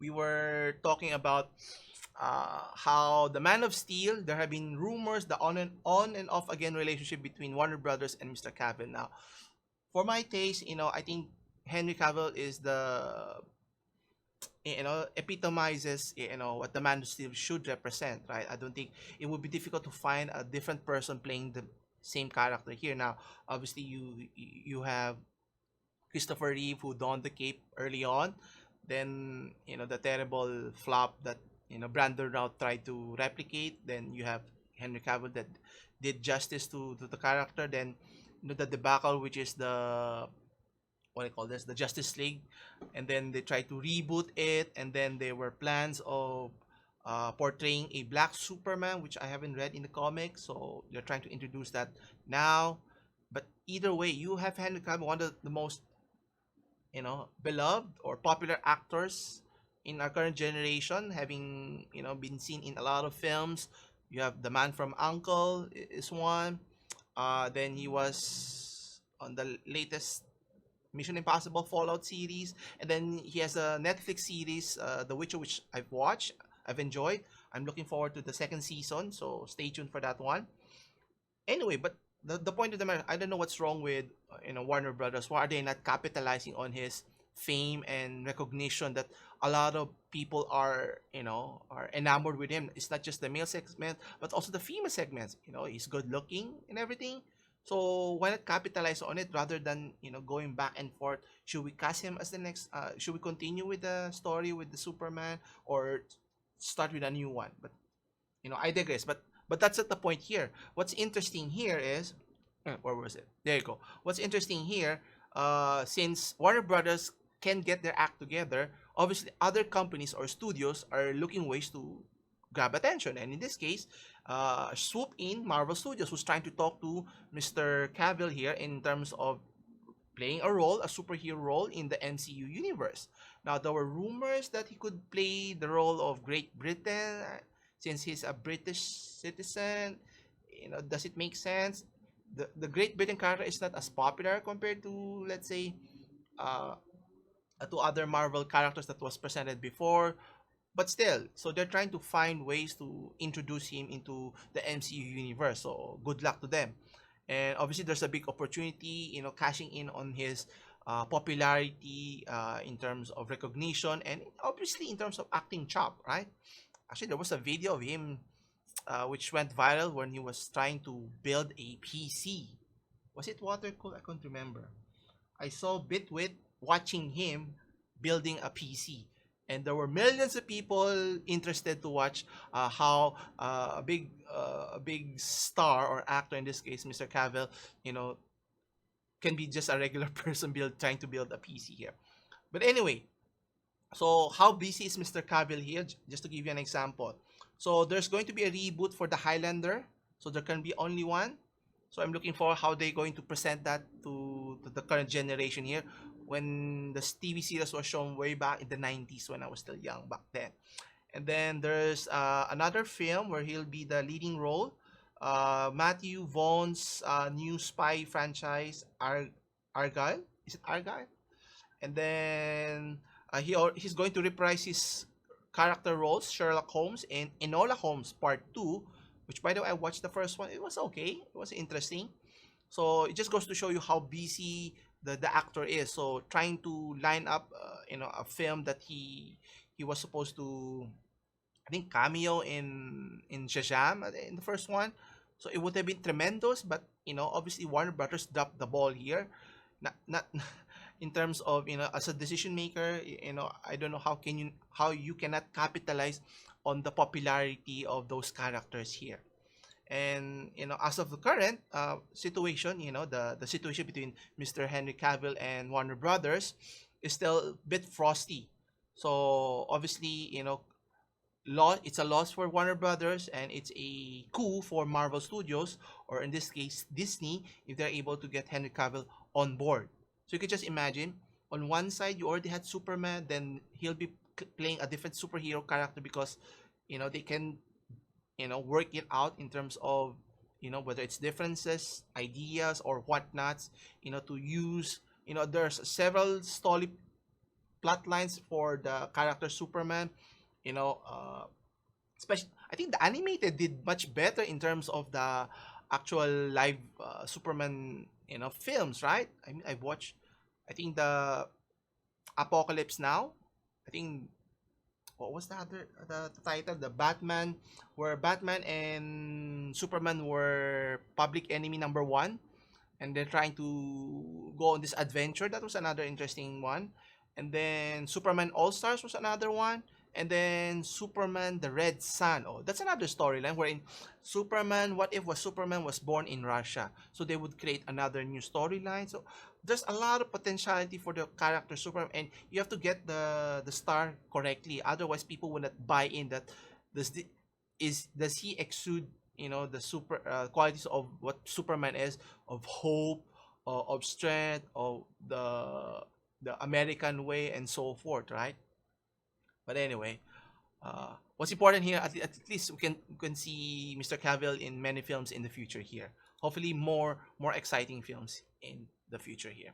we were talking about how the Man of Steel. There have been rumors the on and off again relationship between Warner Brothers and Mr. Cavill. Now, for my taste, I think Henry Cavill is the epitomizes what the Man of Steel should represent, right? I don't think it would be difficult to find a different person playing the same character here. Now, obviously, you have Christopher Reeve who donned the cape early on. Then the terrible flop that Brandon Routh tried to replicate. Then you have Henry Cavill that did justice to the character. Then the debacle, which is the what I call this, the Justice League, and then they tried to reboot it, and then there were plans of portraying a black Superman, which I haven't read in the comics, so they're trying to introduce that now. But either way, you have Henry Cavill, one of the most beloved or popular actors in our current generation, having been seen in a lot of films. You have The Man from Uncle is one. Then he was on the latest Mission Impossible Fallout series, and then he has a Netflix series, The Witcher, which I've watched, I've enjoyed. I'm looking forward to the second season, so stay tuned for that one. Anyway, but the point of the matter, I don't know what's wrong with Warner Brothers. Why are they not capitalizing on his fame and recognition that a lot of people are enamored with him? It's not just the male segment, but also the female segments. He's good looking and everything. So why not capitalize on it rather than going back and forth? Should we cast him as the next? Should we continue with the story with the Superman or start with a new one? But I digress. But that's not the point here. What's interesting here is, where was it? There you go. What's interesting here, since Warner Brothers can get their act together, obviously other companies or studios are looking ways to grab attention. And in this case, swoop in Marvel Studios, who's trying to talk to Mr. Cavill here in terms of playing a superhero role in the MCU universe. Now, there were rumors that he could play the role of Great Britain since he's a British citizen. Does it make sense? The Great Britain character is not as popular compared to, let's say, uh, to other Marvel characters that was presented before. But still, so they're trying to find ways to introduce him into the MCU universe. So good luck to them. And obviously, there's a big opportunity, cashing in on his popularity in terms of recognition and obviously in terms of acting chop, right? Actually, there was a video of him which went viral when he was trying to build a PC. Was it water cooled? I can't remember. I saw Bitwit watching him building a PC. And there were millions of people interested to watch how a big star or actor, in this case, Mr. Cavill, you know, can be just a regular person trying to build a PC here. But anyway, so how busy is Mr. Cavill here? Just to give you an example. So there's going to be a reboot for the Highlander. So there can be only one. So I'm looking for how they're going to present that to the current generation here. When the TV series was shown way back in the 90s when I was still young back then. And then there's another film where he'll be the leading role. Matthew Vaughn's new spy franchise, Argyle. Is it Argyle? And then he's going to reprise his character roles, Sherlock Holmes and Enola Holmes Part 2, which by the way, I watched the first one. It was okay. It was interesting. So it just goes to show you how busy the actor is. So trying to line up, a film that he was supposed to, I think, cameo in Shazam in the first one. So it would have been tremendous, but obviously Warner Brothers dropped the ball here. Not in terms of as a decision maker, I don't know how you cannot capitalize on the popularity of those characters here. And as of the current situation, the situation between Mr. Henry Cavill and Warner Brothers is still a bit frosty. So obviously, it's a loss for Warner Brothers and it's a coup for Marvel Studios, or in this case Disney, if they're able to get Henry Cavill on board. So you could just imagine, on one side you already had Superman, then he'll be playing a different superhero character because they can work it out in terms of whether it's differences, ideas or whatnots, to use. There's several story plot lines for the character Superman. You know, especially I think the animated did much better in terms of the actual live Superman, films, right? I mean, I've watched. I think the Apocalypse Now. I think what was the other the title? The Batman, where Batman and Superman were public enemy number one, and they're trying to go on this adventure. That was another interesting one. And then Superman All Stars was another one. And then Superman the Red Sun. Oh, that's another storyline wherein Superman, what if Superman was born in Russia? So they would create another new storyline. So there's a lot of potentiality for the character Superman, and you have to get the star correctly. Otherwise, people will not buy in that this does he exude the super qualities of what Superman is, of hope, of strength, of the American way, and so forth, right? But anyway, what's important here, at least we can see Mr. Cavill in many films in the future here. Hopefully, more exciting films in the future here.